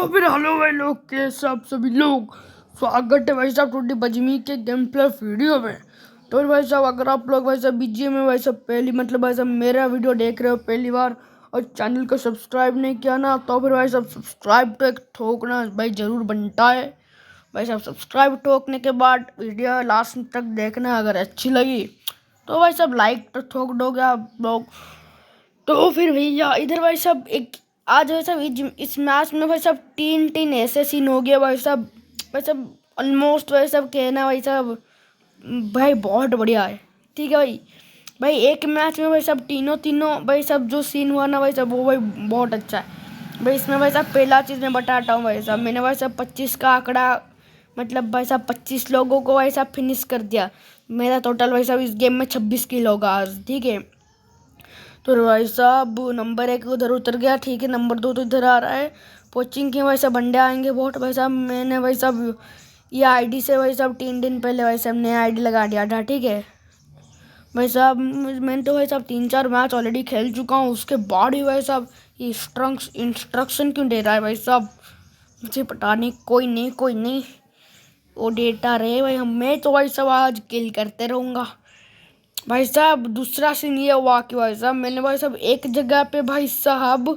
फिर हेलो भाई लोग के सब सभी लोग स्वागत है भाई साहब टूटी बजमी के गेम प्ले वीडियो में। तो फिर भाई साहब अगर आप लोग भाई साहब बीजीएम में भाई साहब पहली मतलब भाई साहब मेरा वीडियो देख रहे हो पहली बार और चैनल को सब्सक्राइब नहीं किया ना, तो फिर भाई साहब सब्सक्राइब तो एक ठोकना भाई ज़रूर बनता है। भाई साहब सब्सक्राइब ठोकने के बाद वीडियो लास्ट तक देखना, अगर अच्छी लगी तो भाई साहब लाइक तो ठोक दोगे आप लोग। तो फिर भैया इधर भाई साहब एक आज भाई साहब इस मैच में भाई साहब तीन ऐसे सीन हो गया भाई साहब ऑलमोस्ट भाई साहब कहना भाई साहब भाई बहुत बढ़िया है। ठीक है भाई, भाई एक मैच में भाई साहब तीनों भाई साहब जो सीन हुआ ना भाई साहब वो भाई बहुत अच्छा है भाई। इसमें भाई साहब पहला चीज़ मैं बताता हूँ भाई साहब, मैंने भाई साहब 25 का आंकड़ा मतलब भाई साहब 25 लोगों को भाई साहब फिनिश कर दिया। मेरा टोटल भाई साहब इस गेम में 26 किल होगा आज। ठीक है, तो भाई साहब नंबर 1 उधर उतर गया। ठीक है, नंबर 2 तो इधर आ रहा है। कोचिंग के भाई साहब बंदे आएंगे बहुत भाई साहब। मैंने भाई साहब ये आईडी से भाई साहब 3 दिन पहले भाई साहब नया आईडी लगा दिया था। ठीक है भाई साहब, मैंने तो भाई साहब 3-4 मैच ऑलरेडी खेल चुका हूँ। उसके बाद ही भाई साहब ये इंस्ट्रक्शन क्यों दे रहा है भाई साहब, मुझे पता नहीं। कोई नहीं वो देता रहे भाई, मैं तो भाई साहब आज किल करते रहूँगा। भाई साहब दूसरा सीन ये हुआ कि भाई साहब मैंने भाई साहब एक जगह पे भाई साहब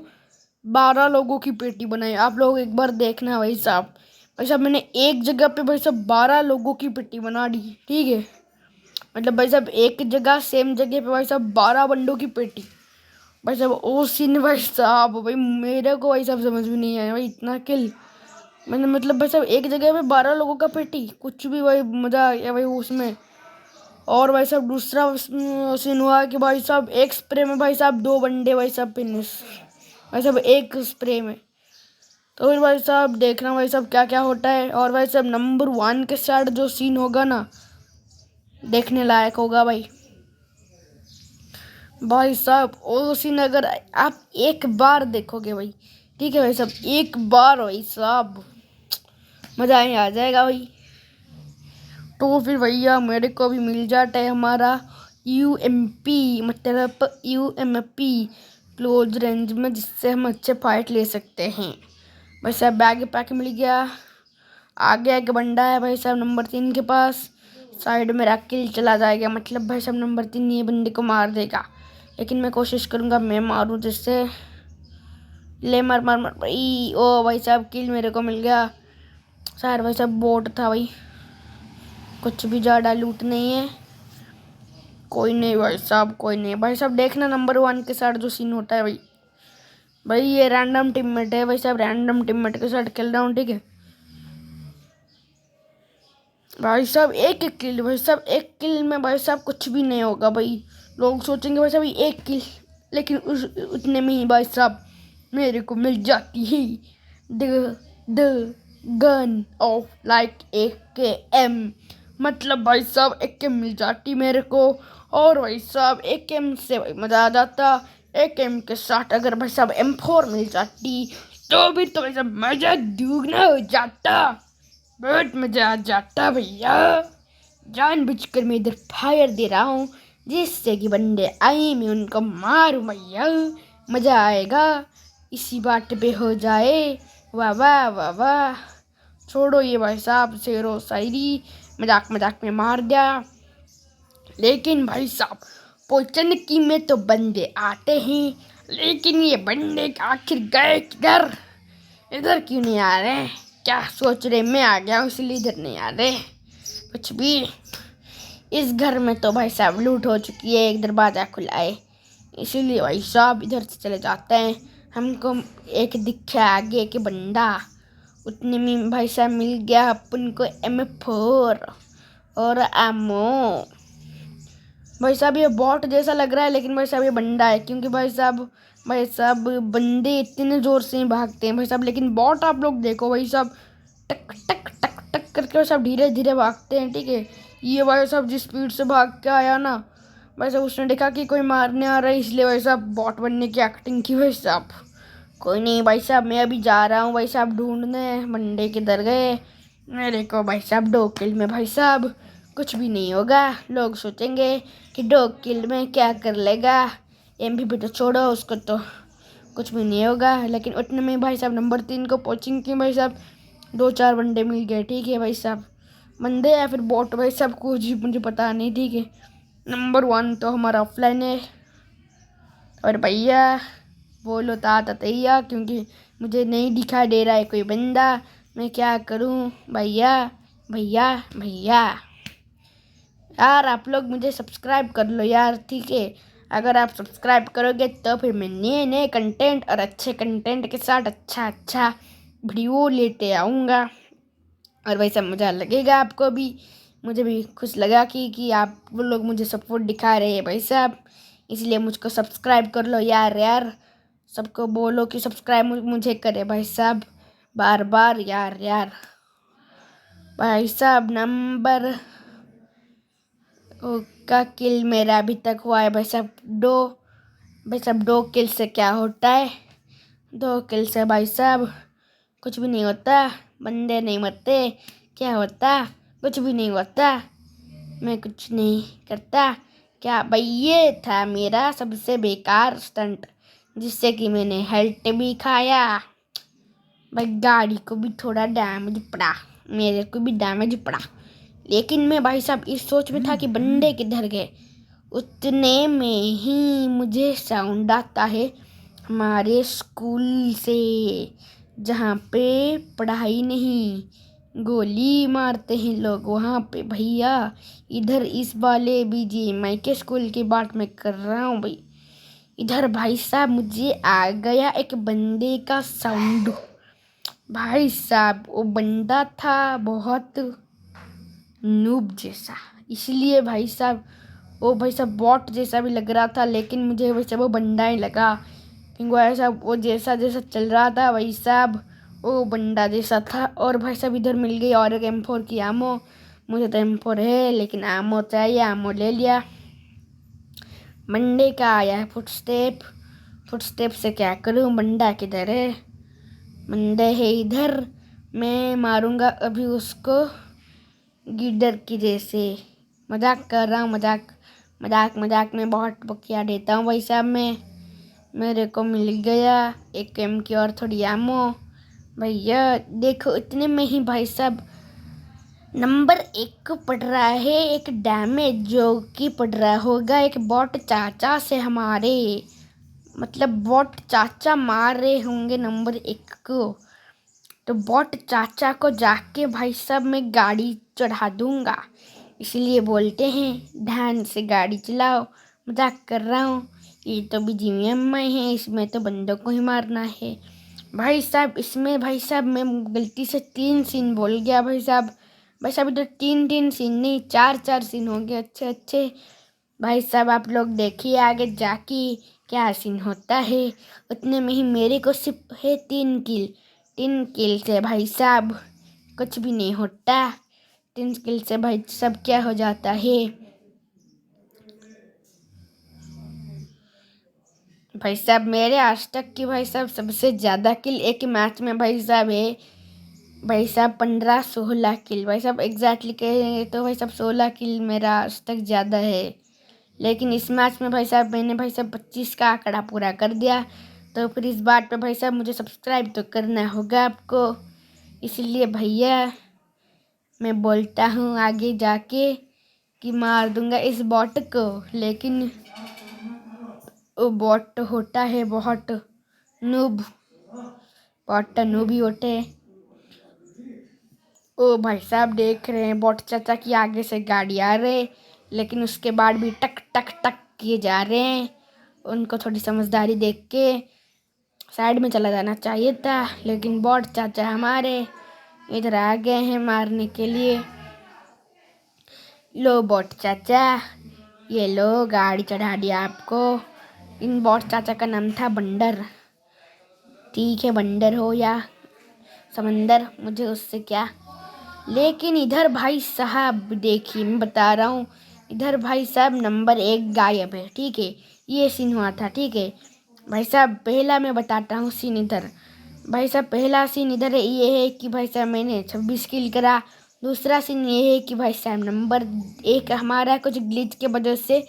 12 लोगों की पेटी बनाई। आप लोग एक बार देखना भाई साहब। भाई साहब मैंने एक जगह पे भाई साहब 12 लोगों की पेटी बना दी। ठीक है, मतलब भाई साहब एक जगह सेम जगह पे भाई साहब 12 बंदों की पेटी। भाई साहब वो सीन भाई साहब भाई मेरे को भाई साहब समझ में नहीं आया भाई, इतना किल मैंने मतलब भाई साहब एक जगह पे 12 लोगों का पेटी, कुछ भी भाई मज़ा आ गया भाई उसमें। और भाई साहब दूसरा सीन हुआ कि भाई साहब एक स्प्रे में भाई साहब 2 बंदे भाई साहब फिनिश भाई साहब एक स्प्रे में। तो फिर भाई साहब देखना भाई साहब क्या क्या होता है। और भाई साहब नंबर 1 के साथ जो सीन होगा ना देखने लायक होगा भाई। भाई साहब वो सीन अगर आप एक बार देखोगे भाई, ठीक है भाई साहब एक बार भाई साहब मज़ा ही आ जाएगा भाई। तो फिर भैया मेरे को भी मिल जाता है हमारा यूएमपी मतलब यूएमपी क्लोज रेंज में, जिससे हम अच्छे फाइट ले सकते हैं। भाई साहब बैग पैक मिल गया। आगे एक बंदा है भाई साहब नंबर 3 के पास, साइड मेरा किल चला जाएगा, मतलब भाई साहब नंबर 3 ये बंदे को मार देगा। लेकिन मैं कोशिश करूँगा मैं मारूँ जिससे ले मार मार मार भाई। ओ भाई साहब किल मेरे को मिल गया। शायद भाई साहब बोट था भाई, कुछ भी ज़्यादा लूट नहीं है। कोई नहीं भाई साहब, कोई नहीं भाई साहब। देखना नंबर 1 के साथ जो सीन होता है भाई ये रैंडम टीममेट है भाई साहब, रैंडम टीममेट के साथ खेल रहा हूँ। ठीक है भाई साहब एक किल भाई साहब, एक किल में भाई साहब कुछ भी नहीं होगा भाई। लोग सोचेंगे भाई साहब एक किल, लेकिन उतने में ही भाई साहब मेरे को मिल जाती है the gun of like AKM, मतलब भाई साहब AKM मिल जाती मेरे को। और भाई साहब AKM से भाई मज़ा आ जाता। AKM के साथ अगर भाई साहब M4 मिल जाती तो भी तो भाई साहब मज़ा दुगना हो जाता, बहुत मज़ा आ जाता भैया। जानबूझकर मैं इधर फायर दे रहा हूँ जिससे कि बंदे आए मैं उनको मारूं भैया, मज़ा आएगा। इसी बात पे हो जाए वाह वाह वाह वाह। छोड़ो ये भाई साहब शेरो शायरी, मजाक मजाक में मार दिया। लेकिन भाई साहब पोचन की में तो बंदे आते हैं, लेकिन ये बंदे आखिर गए किधर, इधर क्यों नहीं आ रहे? क्या सोच रहे मैं आ गया हूँ इसलिए इधर नहीं आ रहे? कुछ भी। इस घर में तो भाई साहब लूट हो चुकी है, एक दरवाज़ा खुला है, इसीलिए भाई साहब इधर से चले जाते हैं। हमको एक दिखा आगे के बंदा, उतने में भाई साहब मिल गया अपन को M4 और एमो। भाई साहब ये बॉट जैसा लग रहा है, लेकिन भाई साहब ये बंदा है, क्योंकि भाई साहब बंदे इतने ज़ोर से भागते हैं भाई साहब, लेकिन बॉट आप लोग देखो भाई साहब टक टक टक टक करके भाई साहब धीरे धीरे भागते हैं। ठीक है, ये भाई साहब जिस स्पीड से भाग के आया ना भाई साहब, उसने देखा कि कोई मारने आ रहा है, इसलिए भाई साहब बॉट बनने की एक्टिंग की भाई साहब। कोई नहीं भाई साहब, मैं अभी जा रहा हूँ भाई साहब ढूंढने बंदे किधर गए। मेरे को भाई साहब 2 किल में भाई साहब कुछ भी नहीं होगा। लोग सोचेंगे कि 2 किल में क्या कर लेगा, MVP तो छोड़ो उसको, तो कुछ भी नहीं होगा। लेकिन उतने में भाई साहब नंबर 3 को पहुँचेंगे कि भाई साहब 2-4 बंदे मिल गए, ठीक है भाई साहब, बंदे या फिर बॉट भाई साहब कुछ मुझे पता नहीं, ठीक है। नंबर 1 तो हमारा ऑफलाइन है। और भैया बोलो तैया, क्योंकि मुझे नहीं दिखाई दे रहा है कोई बंदा, मैं क्या करूं भैया भैया भैया। यार आप लोग मुझे सब्सक्राइब कर लो यार, ठीक है। अगर आप सब्सक्राइब करोगे तो फिर मैं नए नए कंटेंट और अच्छे कंटेंट के साथ अच्छा वीडियो लेते आऊँगा। और वैसा मज़ा लगेगा आपको भी, मुझे भी खुश लगा कि आप वो लोग मुझे सपोर्ट दिखा रहे हैं भाई साहब। इसलिए मुझको सब्सक्राइब कर लो यार। सबको बोलो कि सब्सक्राइब मुझे करे भाई साहब, बार यार भाई साहब। नंबर का किल मेरा अभी तक हुआ है भाई साहब 2। भाई साहब 2 किल से क्या होता है? 2 किल से भाई साहब कुछ भी नहीं होता, बंदे नहीं मरते। क्या होता? कुछ भी नहीं होता, मैं कुछ नहीं करता। क्या भाई, ये था मेरा सबसे बेकार स्टंट, जिससे कि मैंने हेल्थ भी खाया। भाई गाड़ी को भी थोड़ा डैमेज पड़ा, मेरे को भी डैमेज पड़ा। लेकिन मैं भाई साहब इस सोच में था कि बंदे किधर गए। उतने में ही मुझे साउंड आता है हमारे स्कूल से, जहाँ पे पढ़ाई नहीं गोली मारते हैं लोग, वहाँ पे भैया। इधर इस वाले BGMI के स्कूल की बात मैं कर रहा हूँ भाई। इधर भाई साहब मुझे आ गया एक बंदे का साउंड। भाई साहब वो बंदा था बहुत नूब जैसा, इसलिए भाई साहब वो भाई साहब बॉट जैसा भी लग रहा था, लेकिन मुझे वैसे वो बंदा ही लगा, क्योंकि भाई साहब वो जैसा चल रहा था भाई साहब वो बंदा जैसा था। और भाई साहब इधर मिल गई और एक M4 की आमो। मुझे तो M4 है, लेकिन आमो चाहिए, आमो ले लिया। बंदे का आया है फुटस्टेप से क्या करूं? बंदा किधर है? बंदे है इधर, मैं मारूंगा अभी उसको गिडर की जैसे। मजाक कर रहा हूँ, मजाक में बहुत बकिया देता हूँ भाई साहब। मेरे को मिल गया एक M की और थोड़ी आमो। भैया देखो इतने में ही भाई साहब नंबर 1 को पड़ रहा है एक डैमेज, जो कि पड़ रहा होगा एक बॉट चाचा से हमारे, मतलब बॉट चाचा मार रहे होंगे नंबर 1 को। तो बॉट चाचा को जाके भाई साहब मैं गाड़ी चढ़ा दूंगा, इसलिए बोलते हैं ध्यान से गाड़ी चलाओ। मजाक कर रहा हूँ, ये तो BGMI है, इसमें तो बंदों को ही मारना है भाई साहब। इसमें भाई साहब मैं गलती से 3 सीन बोल गया भाई साहब। भाई साहब इधर 3 सीन नहीं 4 सीन हो गए अच्छे भाई साहब। आप लोग देखिए आगे जाके क्या सीन होता है। उतने में ही मेरे को सिर्फ है 3 किल से भाई साहब कुछ भी नहीं होता। 3 किल से भाई सब क्या हो जाता है भाई साहब। मेरे आज तक की भाई साहब सबसे ज़्यादा किल एक मैच में भाई साहब है भाई साहब 15-16 किल भाई साहब। एग्जैक्टली कहेंगे तो भाई साहब 16 किल मेरा आज तक ज़्यादा है। लेकिन इस मैच में भाई साहब मैंने भाई साहब 25 का आंकड़ा पूरा कर दिया। तो फिर इस बात पे भाई साहब मुझे सब्सक्राइब तो करना होगा आपको, इसलिए भैया मैं बोलता हूँ आगे जाके कि मार दूंगा इस बॉट को। लेकिन वो बॉट होता है बहुत नूब, बॉट नूब ही होते हैं। ओ भाई साहब देख रहे हैं बॉट चाचा की आगे से गाड़ी आ रहे, लेकिन उसके बाद भी टक टक टक किए जा रहे हैं। उनको थोड़ी समझदारी देख के साइड में चला जाना चाहिए था, लेकिन बॉट चाचा हमारे इधर आ गए हैं मारने के लिए। लो बॉट चाचा, ये लो गाड़ी चढ़ा दिया आपको। इन बॉट चाचा का नाम था बंदर, ठीक है बंदर हो या समंदर, मुझे उससे क्या। लेकिन इधर भाई साहब देखिए मैं बता रहा हूँ, इधर भाई साहब नंबर 1 गायब है, ठीक है। ये सीन हुआ था, ठीक है भाई साहब। पहला मैं बताता हूँ सीन इधर भाई साहब। पहला सीन इधर है, ये है कि भाई साहब मैंने 26 किल करा। दूसरा सीन ये है कि भाई साहब नंबर 1 हमारा कुछ ग्लिच के वजह से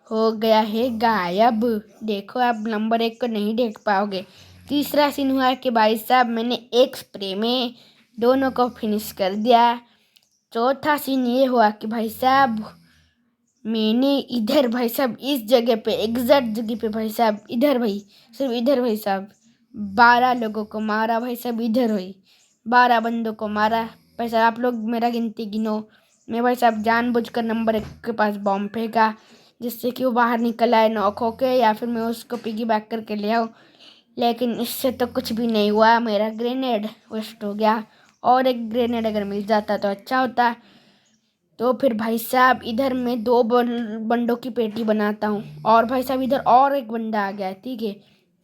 हो गया है गायब। देखो आप नंबर 1 को नहीं देख पाओगे। तीसरा सीन हुआ कि भाई साहब मैंने एक स्प्रे में दोनों को फिनिश कर दिया। चौथा सीन ये हुआ कि भाई साहब मैंने इधर भाई साहब इस जगह पे एग्जैक्ट जगह पे भाई साहब इधर भाई सिर्फ इधर भाई साहब 12 लोगों को मारा भाई साहब। इधर हुई 12 बंदों को मारा भाई साहब। आप लोग मेरा गिनती गिनो। मैं भाई साहब जानबूझकर नंबर 1 के पास बॉम्ब फेंका जिससे कि वो बाहर निकल आए नॉक होके, या फिर मैं उसको पिगी बैक करके ले आऊँ। लेकिन इससे तो कुछ भी नहीं हुआ, मेरा ग्रेनेड वेस्ट हो गया। और एक ग्रेनेड अगर मिल जाता तो अच्छा होता। तो फिर भाई साहब इधर मैं 2 बंडों की पेटी बनाता हूँ, और भाई साहब इधर और एक बंदा आ गया है। ठीक है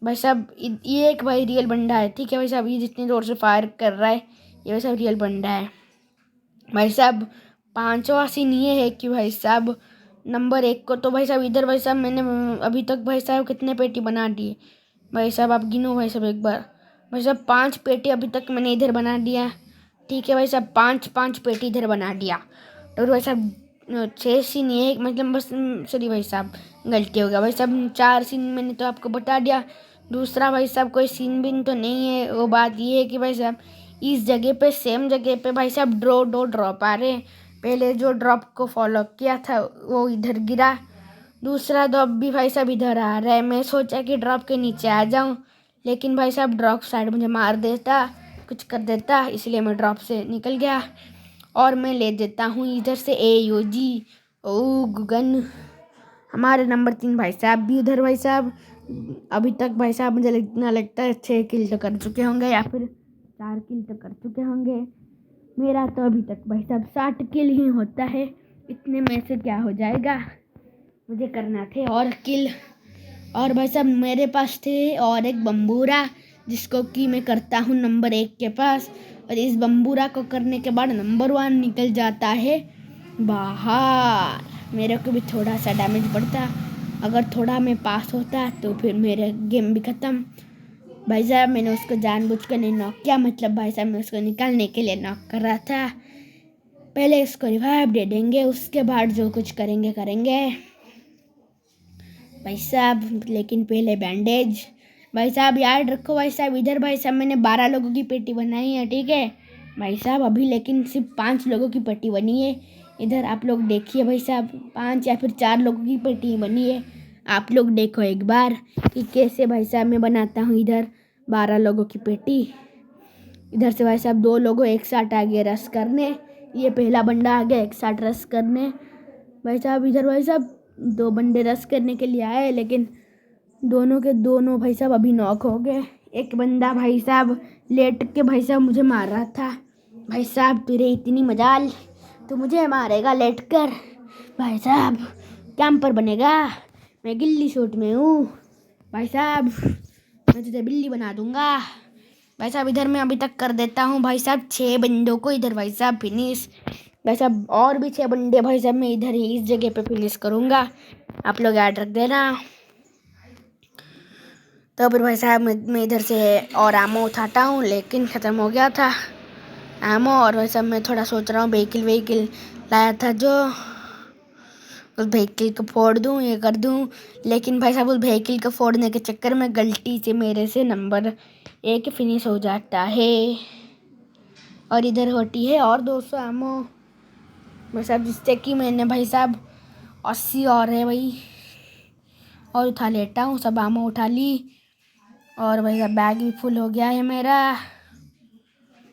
भाई साहब, ये एक भाई रियल बंदा है। ठीक है भाई साहब, ये जितनी जोर से फायर कर रहा है ये भाई साहब रियल बंदा है। भाई साहब पांचवा सीन ये है कि भाई साहब नंबर 1 को तो भाई साहब इधर भाई साहब मैंने अभी तक भाई साहब कितने पेटी बना दिए भाई साहब, आप गिनो भाई साहब एक बार। भाई साहब 5 पेटी अभी तक मैंने इधर बना दिया। ठीक है भाई साहब, 5 पेटी इधर बना दिया। और भाई साहब 6 सीन ये मतलब बस सॉरी भाई साहब गलती हो गया भाई साहब। 4 सीन मैंने तो आपको बता दिया। दूसरा भाई साहब कोई सीन बिन तो नहीं है। वो बात ये है कि भाई साहब इस जगह पे सेम जगह पे भाई साहब दो ड्रॉप आ रहे हैं। पहले जो ड्रॉप को फॉलो किया था वो इधर गिरा, दूसरा ड्रॉप भी भाई साहब इधर आ रहा है। मैं सोचा कि ड्रॉप के नीचे आ जाऊं, लेकिन भाई साहब ड्रॉप साइड मुझे मार देता, कुछ कर देता, इसलिए मैं ड्रॉप से निकल गया। और मैं ले देता हूँ इधर से AUG ओ गगन। हमारे नंबर 3 भाई साहब भी उधर भाई साहब अभी तक भाई साहब मुझे इतना लगता है 6 किल तो कर चुके होंगे, या फिर 4 किल तो कर चुके होंगे। मेरा तो अभी तक भाई साहब 60 किल ही होता है। इतने में से क्या हो जाएगा, मुझे करना थे और किल। और भाई साहब मेरे पास थे और एक बम्बूरा, जिसको कि मैं करता हूँ नंबर 1 के पास। और इस बम्बूरा को करने के बाद नंबर 1 निकल जाता है बाहर। मेरे को भी थोड़ा सा डैमेज पड़ता, अगर थोड़ा मैं पास होता तो फिर मेरा गेम भी ख़त्म। भाई साहब मैंने उसको जानबूझकर नहीं नॉक किया, मतलब भाई साहब मैं उसको निकालने के लिए नॉक कर रहा था। पहले इसको रिवाइव दे देंगे, उसके बाद जो कुछ करेंगे भाई साहब। लेकिन पहले बैंडेज भाई साहब याद रखो भाई साहब। इधर भाई साहब मैंने 12 लोगों की पेटी बनाई है। ठीक है भाई साहब, अभी लेकिन सिर्फ 5 लोगों की पेटी बनी है। इधर आप लोग देखिए भाई साहब, 5 या फिर 4 लोगों की पेटी बनी है। आप लोग देखो एक बार कि कैसे भाई साहब मैं बनाता हूँ इधर 12 लोगों की पेटी। इधर से भाई साहब 2 लोगों एक साथ आ गए रस करने, ये पहला बंदा आ गया एक साथ रस करने। भाई साहब इधर भाई साहब 2 बंदे रस करने के लिए आए, लेकिन दोनों के दोनों भाई साहब अभी नॉक हो गए। एक बंदा भाई साहब लेट के भाई साहब मुझे मार रहा था। भाई साहब तेरे इतनी मजाल, तो मुझे मारेगा लेट कर। भाई साहब कैंपर बनेगा, मैं गिल्ली शॉट में हूँ। भाई साहब मैं तुझे बिल्ली बना दूंगा। भाई साहब इधर मैं अभी तक कर देता हूँ भाई साहब 6 बंदों को इधर भाई साहब फिनिश। भाई साहब और भी 6 बंदे भाई साहब मैं इधर ही इस जगह पे फिनिश करूँगा, आप लोग याद रख देना। तो फिर भाई साहब मैं इधर से और आमो उठाता हूँ, लेकिन ख़त्म हो गया था आमो। और भाई साहब मैं थोड़ा सोच रहा हूँ व्हीकल लाया था जो, उस व्हीकल को फोड़ दूँ ये कर दूँ। लेकिन भाई साहब उस व्हीकल को फोड़ने के चक्कर में गलती से मेरे से नंबर 1 फिनिश हो जाता है। और इधर होती है और 200 आमो भाई साहब, जिससे कि मैंने भाई साहब 80 और है भाई, और उठा लेता हूँ। सब आमो उठा ली, और भाई साहब बैग भी फुल हो गया है मेरा।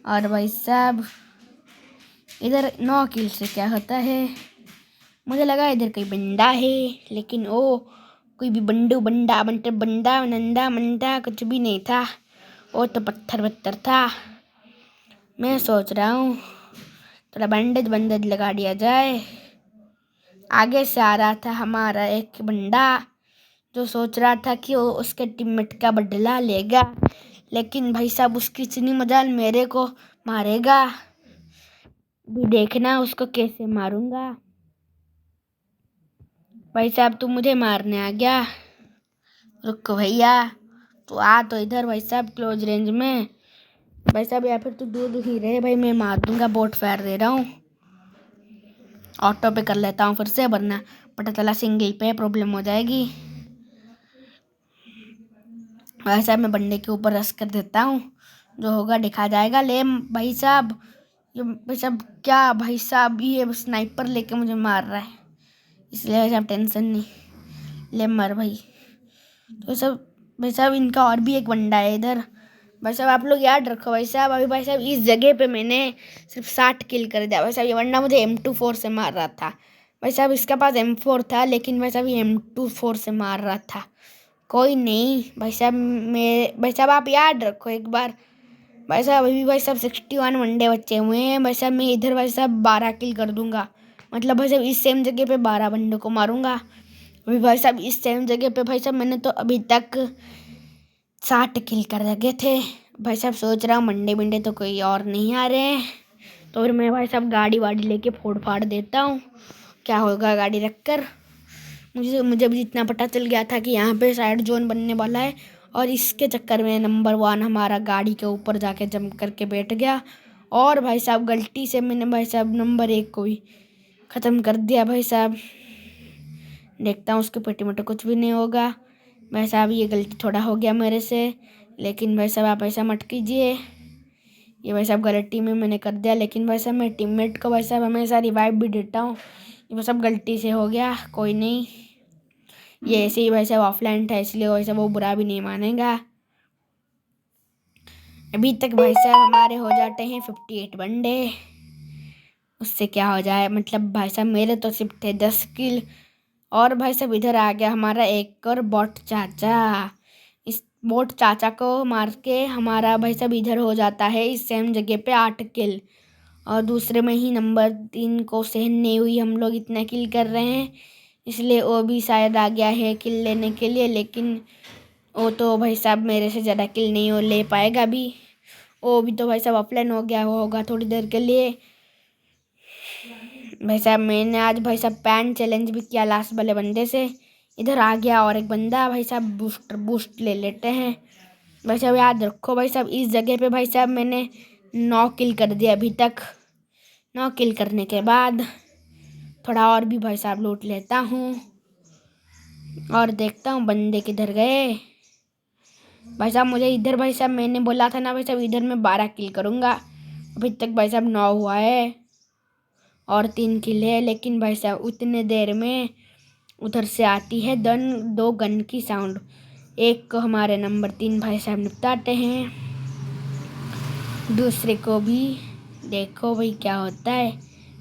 और भाई साहब इधर 9 किल से क्या होता है, मुझे लगा इधर कोई बंदा है, लेकिन ओ कोई भी बंदा मतलब बंदा नंदा मंदा कुछ भी नहीं था, वो तो पत्थर था। मैं सोच रहा हूँ थोड़ा बैंडेज लगा दिया जाए। आगे से आ रहा था हमारा एक बंदा, जो सोच रहा था कि वो उसके टीममेट का बदला लेगा, लेकिन भाई साहब उसकी इतनी मजाल मेरे को मारेगा। भी देखना उसको कैसे मारूंगा। भाई साहब तू मुझे मारने आ गया, रुको भैया, तो आ तो इधर भाई साहब क्लोज रेंज में। भाई साहब या फिर तू दूर ही रहे भाई, मैं मार दूंगा, बोट फायर दे रहा हूँ। ऑटो पे कर लेता हूँ फिर से, वरना पता चला सिंगल पे प्रॉब्लम हो जाएगी। भाई साहब मैं बंदे के ऊपर रश कर देता हूँ, जो होगा दिखा जाएगा। ले भाई साहब, ये भाई साहब क्या भाई साहब, ये स्नाइपर लेके मुझे मार रहा है, इसलिए भाई साहब टेंशन नहीं। ले मर भाई। तो सब भाई साहब इनका और भी एक बंदा है इधर। भाई साहब आप लोग याद रखो भाई साहब, अभी भाई साहब इस जगह पे मैंने सिर्फ 60 किल कर दिया भाई साहब। ये बंदा मुझे M24 से मार रहा था भाई साहब, इसके पास M4 था लेकिन भाई साहब ये M24 से मार रहा था। कोई नहीं भाई साहब, मेरे भाई साहब आप याद रखो एक बार। भाई साहब अभी भाई साहब 61 वनडे बचे हुए हैं भाई साहब। मैं इधर भाई साहब 12 किल कर दूंगा, मतलब भाई साहब इस सेम जगह पे 12 बंदों को मारूंगा। अभी भाई साहब इस सेम जगह पे भाई साहब मैंने तो अभी तक 60 किल कर रखे थे भाई साहब। सोच रहा हूँ मंडे मंडे तो कोई और नहीं आ रहे हैं, तो फिर मैं भाई साहब गाड़ी वाड़ी लेके फोड़ फाड़ देता हूँ, क्या होगा गाड़ी रख कर। मुझे भी जितना पता चल गया था कि यहाँ पे साइड जोन बनने वाला है, और इसके चक्कर में नंबर 1 हमारा गाड़ी के ऊपर जाके जंप करके बैठ गया, और भाई साहब गलती से मैंने भाई साहब नंबर 1 को भी ख़त्म कर दिया भाई साहब। देखता हूँ उसके पेटी में तो कुछ भी नहीं होगा भाई साहब। ये गलती थोड़ा हो गया मेरे से, लेकिन भाई साहब आप ऐसा मत कीजिए। ये भाई साहब गलती में मैंने कर दिया, लेकिन भाई साहब मैं टीममेट को भाई साहब हमेशा रिवाइव भी देता हूँ। ये भाई साहब गलती से हो गया, कोई नहीं। ये ऐसे ही भाई साहब ऑफलाइन था, इसलिए भाई साहब वो बुरा भी नहीं मानेगा। अभी तक भाई साहब हमारे हो जाते हैं 58 वनडे। उससे क्या हो जाए, मतलब भाई साहब मेरे तो सिर्फ थे 10 किल, और भाई साहब इधर आ गया हमारा एक और बॉट चाचा। इस बॉट चाचा को मार के हमारा भाई साहब इधर हो जाता है इस सेम जगह पे 8 किल, और दूसरे में ही नंबर 3 को सहन नहीं हुई, हम लोग इतना किल कर रहे हैं, इसलिए वो भी शायद आ गया है किल लेने के लिए। लेकिन वो तो भाई साहब मेरे से ज़्यादा किल नहीं हो ले पाएगा अभी, वो भी तो भाई साहब ऑफलाइन हो गया होगा थोड़ी देर के लिए। भाई साहब मैंने आज भाई साहब पैन चैलेंज भी किया लास्ट वाले बंदे से। इधर आ गया और एक बंदा, भाई साहब बूस्ट ले लेते हैं। भाई साहब याद रखो भाई साहब इस जगह पे भाई साहब मैंने 9 किल कर दिया अभी तक। 9 किल करने के बाद थोड़ा और भी भाई साहब लूट लेता हूँ, और देखता हूँ बंदे किधर गए। भाई साहब मुझे इधर भाई साहब मैंने बोला था ना भाई साहब इधर मैं 12 किल करूँगा, अभी तक भाई साहब 9 हुआ है और 3 किल है। लेकिन भाई साहब उतने देर में उधर से आती है 2 गन की साउंड, एक को हमारे नंबर 3 भाई साहब निपटाते हैं, दूसरे को भी। देखो भाई क्या होता है,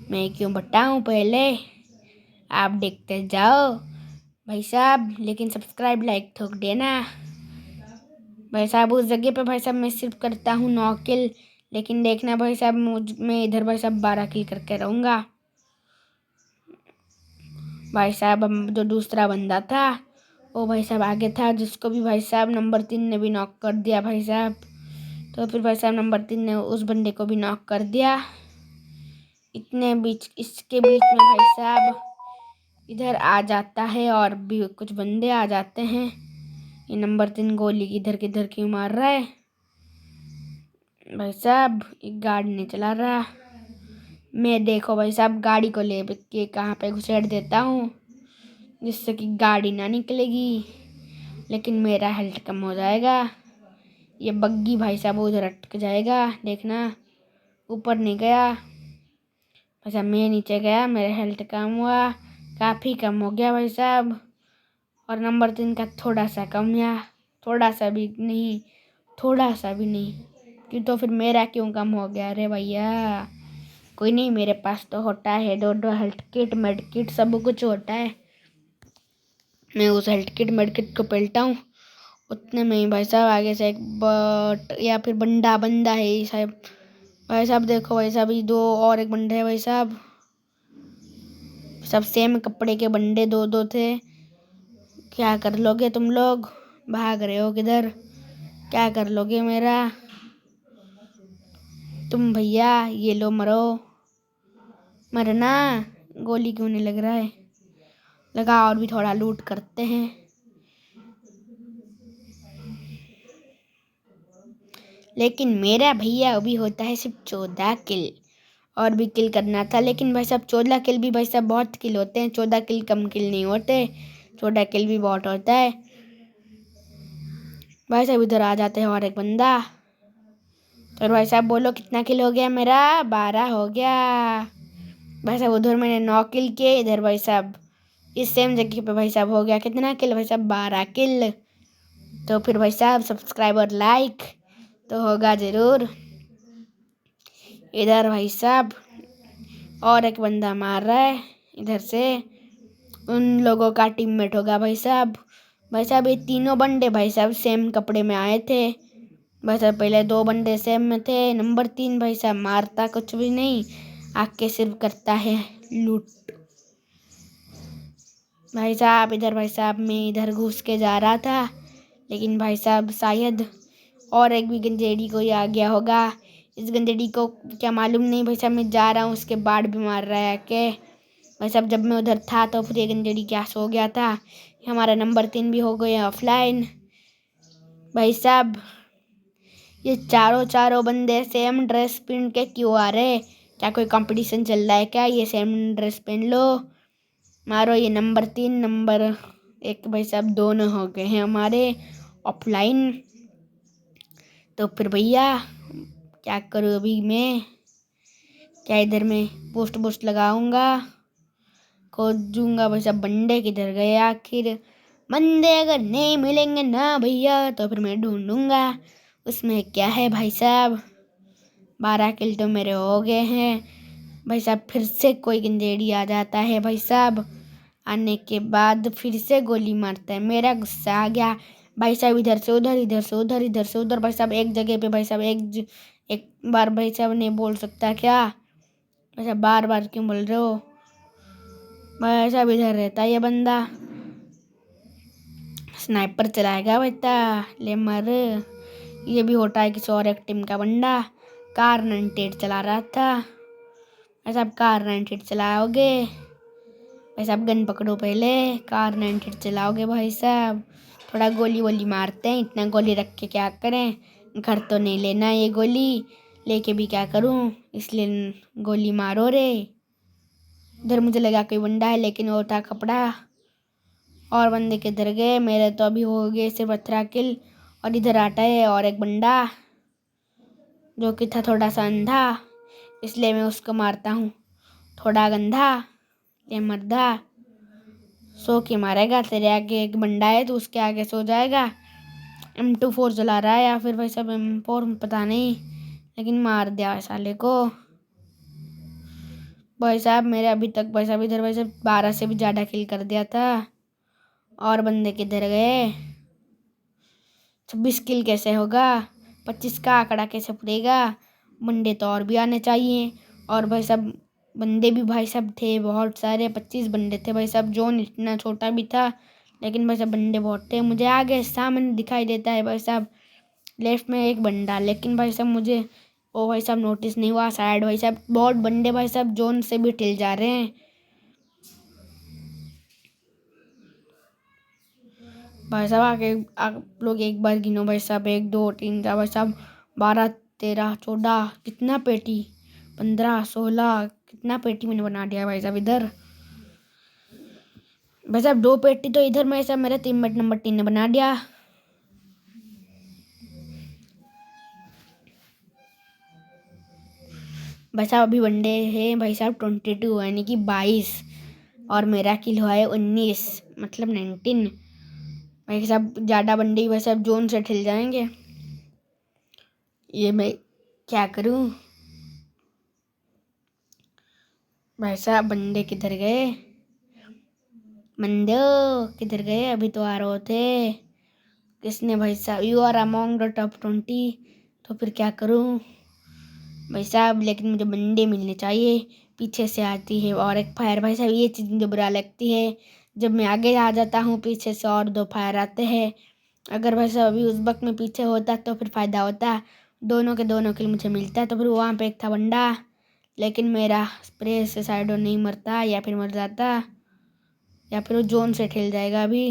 मैं क्यों बताऊँ, पहले आप देखते जाओ भाई साहब, लेकिन सब्सक्राइब लाइक ठोक देना भाई साहब। उस जगह पे भाई साहब मैं सिर्फ करता हूँ 9 किल, लेकिन देखना भाई साहब मैं इधर भाई साहब 12 किल करके रहूँगा। भाई साहब हम जो दूसरा बंदा था वो भाई साहब आगे था, जिसको भी भाई साहब नंबर 3 ने भी नॉक कर दिया भाई साहब। तो फिर भाई साहब नंबर 3 ने उस बंदे को भी नॉक कर दिया। इसके बीच में भाई साहब इधर आ जाता है और भी कुछ बंदे आ जाते हैं। ये नंबर 3 गोली किधर क्यों मार रहा है भाई साहब, एक गाड़ी नहीं चला रहा। मैं देखो भाई साहब गाड़ी को ले के कहाँ पे घुसेड़ देता हूँ, जिससे कि गाड़ी ना निकलेगी, लेकिन मेरा हेल्थ कम हो जाएगा। ये बग्गी भाई साहब उधर अटक जाएगा, देखना ऊपर नहीं गया भाई साहब, मैं नीचे गया, मेरा हेल्थ कम हुआ, काफ़ी कम हो गया भाई साहब। और नंबर 3 का थोड़ा सा कम या थोड़ा सा भी नहीं, थोड़ा सा भी नहीं कि तो फिर मेरा क्यों कम हो गया। अरे भैया कोई नहीं, मेरे पास तो होता है 2 हेल्थ किट मेड किट सब कुछ होता है। मैं उस हेल्थ किट मेड किट को पलटा हूँ, उतने में ही भाई साहब आगे से एक बट या फिर बंदा है साहब। भाई साहब देखो भाई साहब ये 2 और एक बंदे है भाई साहब, सब सेम कपड़े के बंदे 2 थे। क्या कर लोगे तुम लोग, भाग रहे हो किधर, क्या कर लोगे मेरा तुम भैया। ये लो मरो, मरना, गोली क्यों नहीं लग रहा है, लगा। और भी थोड़ा लूट करते हैं। लेकिन मेरा भैया अभी होता है सिर्फ 14 किल, और भी किल करना था, लेकिन भाई साहब 14 किल भी भाई साहब बहुत किल होते हैं, 14 किल कम किल नहीं होते, 14 किल भी बहुत होता है। भाई साहब इधर आ जाते हैं और एक बंदा। तो भाई साहब बोलो कितना किल हो गया मेरा? 12 हो गया। भाई साहब उधर मैंने 9 किल किए, इधर भाई साहब इस सेम जगह पे भाई साहब हो गया कितना किल? भाई साहब 12 किल। तो फिर भाई साहब सब्सक्राइब और लाइक तो होगा ज़रूर। इधर भाई साहब और एक बंदा मार रहा है इधर से, उन लोगों का टीममेट होगा भाई साहब। भाई साहब ये तीनों बंदे भाई साहब सेम कपड़े में आए थे। भाई साहब पहले 2 बंदे सेम में थे, नंबर 3 भाई साहब मारता कुछ भी नहीं, आके सिर्फ करता है लूट। भाई साहब इधर भाई साहब मैं इधर घुस के जा रहा था, लेकिन भाई साहब शायद और एक भी गंजेड़ी कोई आ गया होगा। इस गंजेड़ी को क्या मालूम नहीं भाई साहब मैं जा रहा हूँ, उसके बाद भी मार रहा है के। भाई साहब जब मैं उधर था तो फिर ये गंजेड़ी क्या सो गया था। हमारा नंबर 3 भी हो गया ऑफलाइन। भाई साहब ये चारों बंदे सेम ड्रेस पहन के क्यों आ रहे? क्या कोई कंपटीशन चल रहा है क्या? ये सेम ड्रेस पहन लो, मारो। ये नंबर 3 नंबर 1 भाई साहब दोनों हो गए हैं हमारे ऑफलाइन। तो फिर भैया क्या करूँ अभी मैं? क्या इधर मैं पोस्ट लगाऊंगा, खोजूंगा भाई साहब बंदे किधर गए आखिर। बंदे अगर नहीं मिलेंगे ना भैया तो फिर मैं ढूंढूंगा उसमें क्या है। भाई साहब 12 किल तो मेरे हो गए हैं। भाई साहब फिर से कोई गंजेड़ी आ जाता है, भाई साहब आने के बाद फिर से गोली मारता है। मेरा गुस्सा आ गया भाई साहब, इधर से उधर, इधर से उधर, इधर से उधर। भाई साहब एक जगह पे भाई साहब एक बार भाई साहब नहीं बोल सकता क्या? भाई साहब बार बार क्यों बोल रहे हो? भाई साहब इधर रहता है ये बंदा, स्नाइपर चलाएगा बेटा, ले मर। ये भी होता है किसी और एक टीम का बंदा, कार 98 चला रहा था। भाई साहब कार 98 चलाओगे? भाई साहब गन पकड़ो पहले, कार 98 चलाओगे भाई साहब? थोड़ा गोली वोली मारते हैं, इतना गोली रख के क्या करें? घर तो नहीं लेना, ये गोली लेके भी क्या करूं, इसलिए गोली मारो रे। इधर मुझे लगा कोई बंदा है, लेकिन वो था कपड़ा। और बंदे किधर गए? मेरे तो अभी हो गए सिर्फ 18 किल। और इधर आता है और एक बंदा जो कि था थोड़ा सा अंधा, इसलिए मैं उसको मारता हूँ। थोड़ा गंधा ये मर्दा, सो के मारेगा। तेरे आगे एक बंदा है तो उसके आगे सो जाएगा। M24 चला रहा है या फिर भाई साहब M4 पता नहीं, लेकिन मार दिया साले को। भाई साहब मेरे अभी तक भाई साहब इधर भाई साहब 12 से भी ज़्यादा किल कर दिया था। और बंदे किधर गए? 26 किल कैसे होगा? 25 का आंकड़ा कैसे पूरेगा? बंदे तो और भी आने चाहिए। और भाई साहब बंदे भी भाई साहब थे बहुत सारे, 25 बंदे थे भाई साहब। जोन इतना छोटा भी था, लेकिन भाई साहब बंदे बहुत थे। मुझे आगे सामने दिखाई देता है भाई साहब लेफ्ट में एक बंदा, लेकिन भाई साहब मुझे वो भाई साहब नोटिस नहीं हुआ। शायद भाई साहब बहुत बंदे भाई साहब जोन से भी टिल जा रहे हैं। भाई साहब आगे आप लोग एक बार गिनो भाई साहब, 1 2 3 4 भाई साहब 12 13 14 कितना पेटी, 15 16 कितना पेटी मैंने बना दिया भाई साहब इधर। भाई साहब 2 पेटी तो इधर में सब मेरे टीममेट नंबर 3 ने बना दिया। भाई साहब अभी वनडे है भाई साहब 22 यानी कि 22, और मेरा किल हुआ है 19 मतलब 19। भाई साहब ज़्यादा वनडे ही भाई साहब जोन से ठिल जाएंगे। ये मैं क्या करूं? भाई साहब बंदे किधर गए? बंदे किधर गए? अभी तो आ रहे थे। किसने? भाई साहब you are among the top 20। तो फिर क्या करूं भाई साहब? लेकिन मुझे बंदे मिलने चाहिए। पीछे से आती है और एक फायर। भाई साहब ये चीज़ मुझे बुरा लगती है, जब मैं आगे आ जाता हूँ पीछे से और 2 फायर आते हैं। अगर भाई साहब अभी उस वक्त में पीछे होता तो फिर फ़ायदा होता, दोनों के दोनों किल मुझे मिलता। तो फिर वहाँ पे एक था बंदा, लेकिन मेरा स्प्रे से साइड नहीं मरता, या फिर मर जाता, या फिर वो जोन से ठेल जाएगा। अभी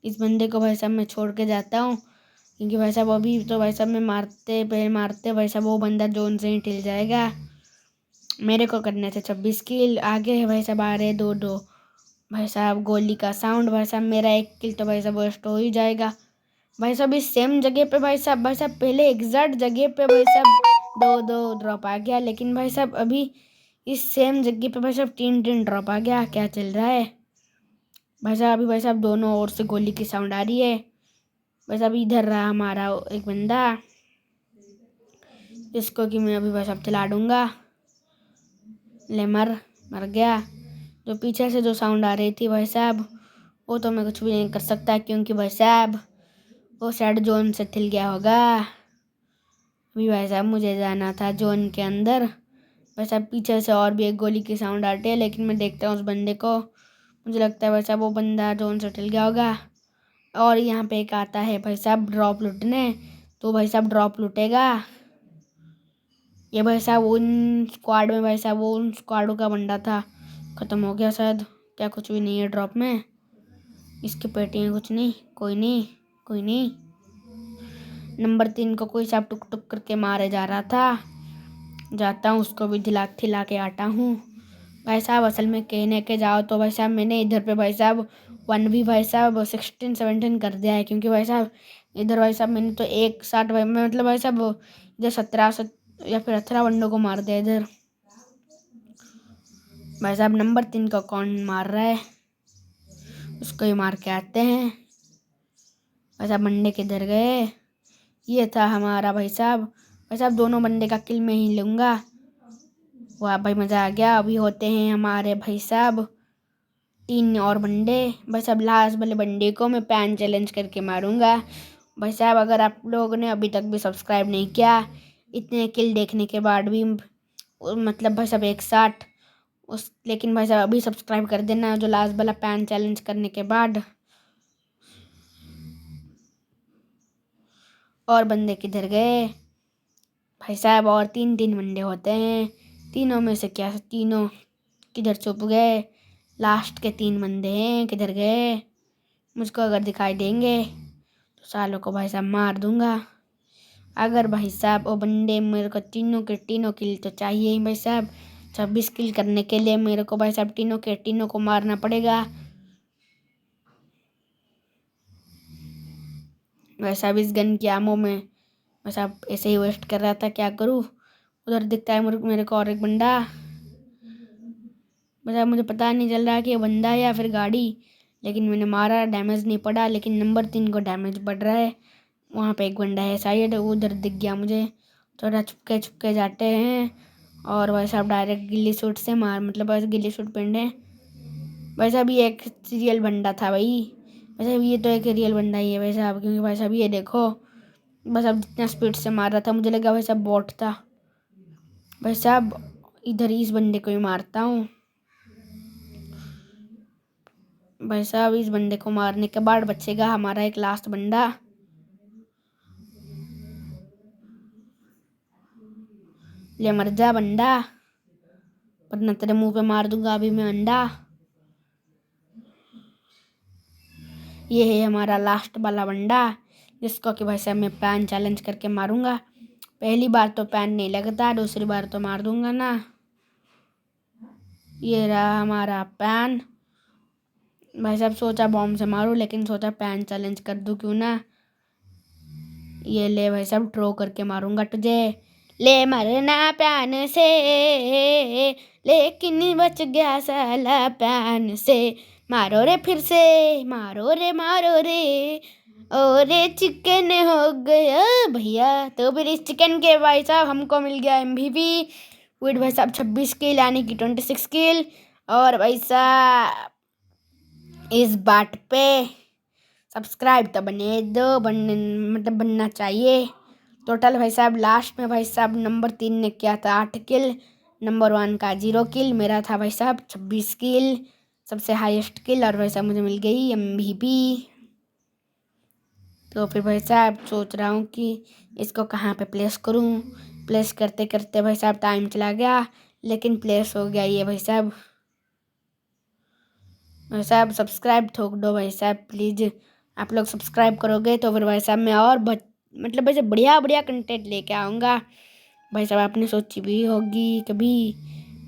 इस बंदे को भाई साहब मैं छोड़ के जाता हूँ। क्योंकि भाई साहब अभी तो भाई साहब मैं मारते भाई साहब वो बंदा जोन से ही टिल जाएगा। मेरे को करने थे 26 किल। आगे है भाई साहब आ रहे 2-2। भाई साहब गोली का साउंड। भाई साहब मेरा 1 किल तो भाई साहब वेस्ट हो ही जाएगा। भाई साहब इस सेम जगह पे भाई साहब पहले एग्जैक्ट जगह पे भाई साहब 2-2 ड्रॉप आ गया, लेकिन भाई साहब अभी इस सेम जगह पे भाई साहब 3-3 ड्रॉप आ गया। क्या चल रहा है भाई साहब? अभी भाई साहब दोनों ओर से गोली की साउंड आ रही है। भाई साहब इधर रहा हमारा एक बंदा, इसको कि मैं अभी भाई साहब चला दूंगा। ले मर गया। जो पीछे से जो साउंड आ रही थी भाई साहब वो तो मैं कुछ भी नहीं कर सकता, क्योंकि भाई साहब वो शायद जोन से थिल गया होगा। अभी भाई साहब मुझे जाना था जोन के अंदर। भाई साहब पीछे से और भी एक गोली की साउंड आती है, लेकिन मैं देखता हूँ उस बंदे को। मुझे लगता है भाई साहब वो बंदा जोन से थिल गया होगा। और यहाँ पे एक आता है भाई साहब ड्रॉप लूटने, तो भाई साहब ड्रॉप लूटेगा। ये भाई साहब उन स्क्वाड में भाई साहब वो उन स्क्वाडों का बंदा था, ख़त्म हो गया शायद। क्या कुछ भी नहीं है ड्रॉप में, इसकी पेटी में कुछ नहीं। कोई नहीं। नंबर 3 को कोई साहब टुक टुक करके मारे जा रहा था। जाता हूँ उसको भी खिला के आता हूँ। भाई साहब असल में कहने के जाओ तो भाई साहब मैंने इधर पे भाई साहब 1v भाई साहब 16-17 कर दिया है, क्योंकि भाई साहब इधर भाई साहब मैंने तो एक साथ मतलब भाई साहब इधर 17 या फिर 18 बंदों को मार दिया इधर। भाई साहब नंबर 3 को कौन मार रहा है, उसको ही मार के आते हैं। भाई साहब बंदे किधर गए? ये था हमारा भाई साहब। भाई साहब दोनों बंदे का किल मैं ही लूँगा। वाह भाई मज़ा आ गया। अभी होते हैं हमारे भाई साहब 3 और बंदे। भाई साहब लास्ट वाले बंदे को मैं पैन चैलेंज करके मारूंगा। भाई साहब अगर आप लोगों ने अभी तक भी सब्सक्राइब नहीं किया, इतने किल देखने के बाद भी, मतलब भाई साहब एक साथ लेकिन भाई साहब अभी सब्सक्राइब कर देना जो लास्ट वाला पैन चैलेंज करने के बाद। और बंदे किधर गए भाई साहब? और 3-3 बंदे होते हैं, तीनों में से क्या तीनों किधर छुप गए? लास्ट के 3 बंदे हैं, किधर गए? मुझको अगर दिखाई देंगे तो सालों को भाई साहब मार दूंगा। अगर भाई साहब वो बंदे मेरे को तीनों के तीनों किल तो चाहिए ही भाई साहब। 26 किल करने के लिए मेरे को भाई साहब तीनों के तीनों को मारना पड़ेगा। भाई साहब इस गन की आमों में भाई साहब ऐसे ही वेस्ट कर रहा था, क्या करूँ? उधर दिखता है मेरे को और एक बंदा। भाई साहब मुझे पता नहीं चल रहा कि ये बंदा है या फिर गाड़ी, लेकिन मैंने मारा, डैमेज नहीं पड़ा, लेकिन नंबर 3 को डैमेज पड़ रहा है। वहाँ पे एक बंदा है शायद, उधर दिख गया मुझे। थोड़ा छुपके जाते हैं और भाई साहब डायरेक्ट गिल्ली सूट से मार, मतलब बस गिल्ली सूट पहने। भाई साहब ये एक रियल बंदा था भाई साहब ये तो एक रियल बंदा ही है भाई साहब, क्योंकि भाई साहब ये देखो बस अब जितना स्पीड से मार रहा था मुझे लगा भाई साहब बॉट था। भाई साहब इधर ही इस बंदे को ही मारता हूँ। भाई साहब इस बंदे को मारने के बाद बचेगा हमारा एक लास्ट बंदा। ले मर जा बंदा, वरना तेरे मुंह पे मार दूंगा अभी मैं अंडा। ये है हमारा लास्ट वाला बंदा, जिसको कि भाई साहब मैं पैन चैलेंज करके मारूंगा। पहली बार तो पैन नहीं लगता, दूसरी बार तो मार दूंगा ना। ये रहा हमारा पैन। भाई साहब सोचा बॉम्ब से मारूं, लेकिन सोचा पैन चैलेंज कर दूं क्यों ना। ये ले भाई साहब ट्रो करके मारूंगा तुझे। ले मरना पैन से, लेकिन बच गया साला पैन से। मारो रे फिर से, मारो रे और चिकन हो गया भैया। तो फिर इस चिकन के भाई साहब हमको मिल गया MVP विद भाई साहब 26 किल यानी कि 26 किल। और भाई साहब इस बात पे सब्सक्राइब तो बने दो, मतलब बनना चाहिए। टोटल भाई साहब लास्ट में भाई साहब नंबर 3 ने किया था 8 किल, नंबर 1 का 0 किल, मेरा था भाई साहब 26 किल, सबसे हाईएस्ट किल। और भाई साहब मुझे मिल गई MVP। तो फिर भाई साहब सोच रहा हूँ कि इसको कहाँ पे प्लेस करूँ। प्लेस करते करते भाई साहब टाइम चला गया, लेकिन प्लेस हो गया ये भाई साहब। भाई साहब सब्सक्राइब ठोक दो भाई साहब प्लीज़, आप लोग सब्सक्राइब करोगे तो फिर भाई साहब मैं और मतलब वैसे बढ़िया बढ़िया कंटेंट लेके आऊँगा। भाई साहब आपने सोची भी होगी कभी,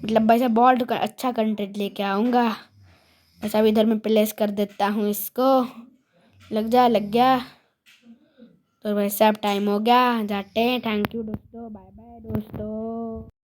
मतलब भाई साहब बहुत अच्छा कंटेंट लेके आऊँगा। भाई साहब इधर मैं प्लेस कर देता हूँ इसको, लग गया। तो भाई साहब टाइम हो गया, जाते हैं। थैंक यू दोस्तों, बाय बाय दोस्तों।